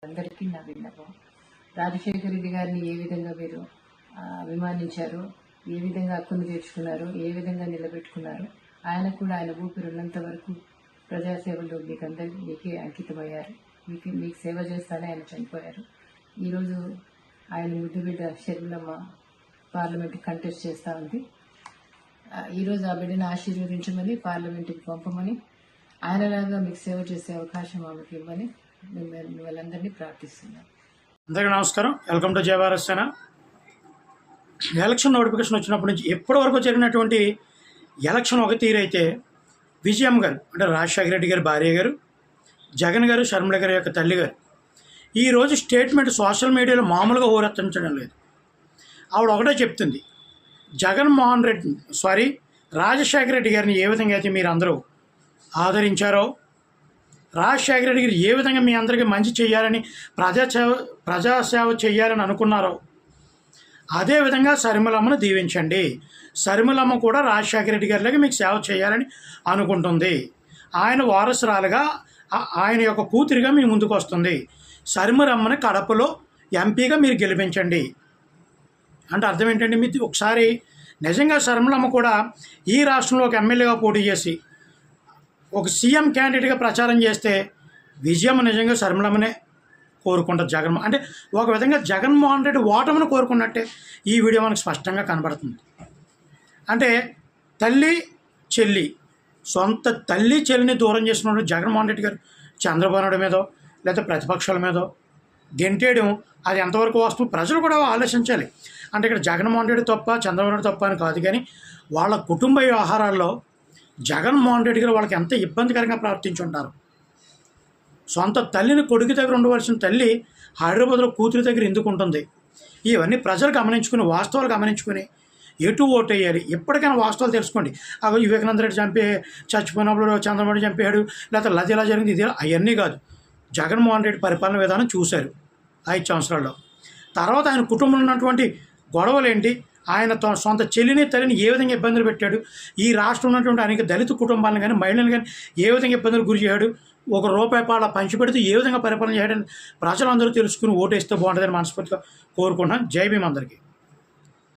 అందరికీ నా విన్నపం. రాజశేఖర రెడ్డి గారిని ఏ విధంగా మీరు అభిమానించారు, ఏ విధంగా హక్కును తీర్చుకున్నారు, ఏ విధంగా నిలబెట్టుకున్నారు, ఆయన కూడా ఆయన ఊపిరి ఉన్నంత వరకు ప్రజాసేవలో మీకే అంకితమయ్యారు. మీకు సేవ చేస్తానే ఆయన చనిపోయారు. ఈరోజు ఆయన ముద్దు బిడ్డ షర్మిలమ్మ పార్లమెంట్కి కంటెస్ట్ చేస్తూ ఉంది. ఈరోజు ఆ బిడ్డను ఆశీర్వదించమని, పార్లమెంట్కి పంపమని, ఆయనలాగా మీకు సేవ చేసే అవకాశం ఆమెకి ఇవ్వమని వాళ్ళందరినీ ప్రార్థిస్తున్నాను. అందరికీ నమస్కారం. వెల్కమ్ టు జై భారత్ సేన. ఎలక్షన్ నోటిఫికేషన్ వచ్చినప్పటి నుంచి ఎప్పటి వరకు జరిగినటువంటి ఎలక్షన్ ఒక తీరైతే విజయమ్మ గారు అంటే రాజశేఖర రెడ్డి గారి భార్య గారు, జగన్ గారు, షర్మిల గారి యొక్క తల్లి గారు ఈరోజు స్టేట్మెంట్ సోషల్ మీడియాలో మామూలుగా హోరెత్తించడం లేదు. ఆవిడ ఒకటే చెప్తుంది, రాజశేఖర రెడ్డి గారిని ఏ విధంగా అయితే మీరు అందరూ ఆదరించారో, రాజశేఖర రెడ్డి గారు ఏ విధంగా మీ అందరికీ మంచి చేయాలని ప్రజాసేవ చేయాలని అనుకున్నారో అదేవిధంగా షర్మిలమ్మను దీవించండి. షర్మిలమ్మ కూడా రాజశేఖర రెడ్డి గారిలాగా మీకు సేవ చేయాలని అనుకుంటుంది. ఆయన వారసురాలుగా ఆయన యొక్క కూతురిగా మీ ముందుకు వస్తుంది. షర్మిలమ్మని కడపలో ఎంపీగా మీరు గెలిపించండి అంటే అర్థం ఏంటంటే, మీరు ఒకసారి నిజంగా షర్మిలమ్మ కూడా ఈ రాష్ట్రంలో ఒక ఎమ్మెల్యేగా పోటీ చేసి ఒక సీఎం క్యాండిడేట్గా ప్రచారం చేస్తే విజయం నిజంగా షర్మిలమ్మనే కోరుకుంటారు. అంటే ఒక విధంగా జగన్మోహన్ రెడ్డి ఓటమిని కోరుకున్నట్టే ఈ వీడియో మనకు స్పష్టంగా కనబడుతుంది. అంటే తల్లి చెల్లి, సొంత తల్లి చెల్లిని దూరం చేసినప్పుడు జగన్మోహన్ రెడ్డి గారు చంద్రబాబు నాయుడు మీదో లేదా ప్రతిపక్షాల మీదో గెంటేయడం అది ఎంతవరకు వస్తుంది ప్రజలు కూడా ఆలోచించాలి. అంటే ఇక్కడ జగన్మోహన్ రెడ్డి తప్ప, చంద్రబాబు నాయుడు తప్ప అని కాదు, కానీ వాళ్ళ కుటుంబ వ్యవహారాల్లో జగన్మోహన్ రెడ్డి గారు వాళ్ళకి ఎంత ఇబ్బందికరంగా ప్రవర్తించుంటారు. సొంత తల్లిని కొడుకు దగ్గర ఉండవలసిన తల్లి హైదరాబాద్లో కూతురి దగ్గర ఎందుకు ఉంటుంది? ఇవన్నీ ప్రజలు గమనించుకుని, వాస్తవాలు గమనించుకుని ఎటు ఓటు వేయాలి. ఎప్పటికైనా వాస్తవాలు తెలుసుకోండి. అవి వివేకానంద రెడ్డి చచ్చిపోయినప్పుడు చంద్రబాబు చంపాడు, లేకపోతే లది ఇలా జరిగింది, ఇది అవన్నీ కాదు. జగన్మోహన్ రెడ్డి పరిపాలన విధానం చూశారు 5 సంవత్సరాల్లో. తర్వాత ఆయన కుటుంబంలో ఉన్నటువంటి గొడవలు ఏంటి, ఆయన సొంత చెల్లిని తల్లిని ఏ విధంగా ఇబ్బందులు పెట్టాడు, ఈ రాష్ట్రంలో ఉన్నటువంటి అనేక దళిత కుటుంబాలను కానీ మహిళలను కానీ ఏ విధంగా ఇబ్బందులు గురి చేశాడు, ₹1 పాల పంచిపెడుతూ ఏ విధంగా పరిపాలన చేయడానికి ప్రజలందరూ తెలుసుకుని ఓటేస్తే బాగుంటుందని మనస్ఫూర్తిగా కోరుకుంటున్నాను. జై భీమ్ అందరికీ.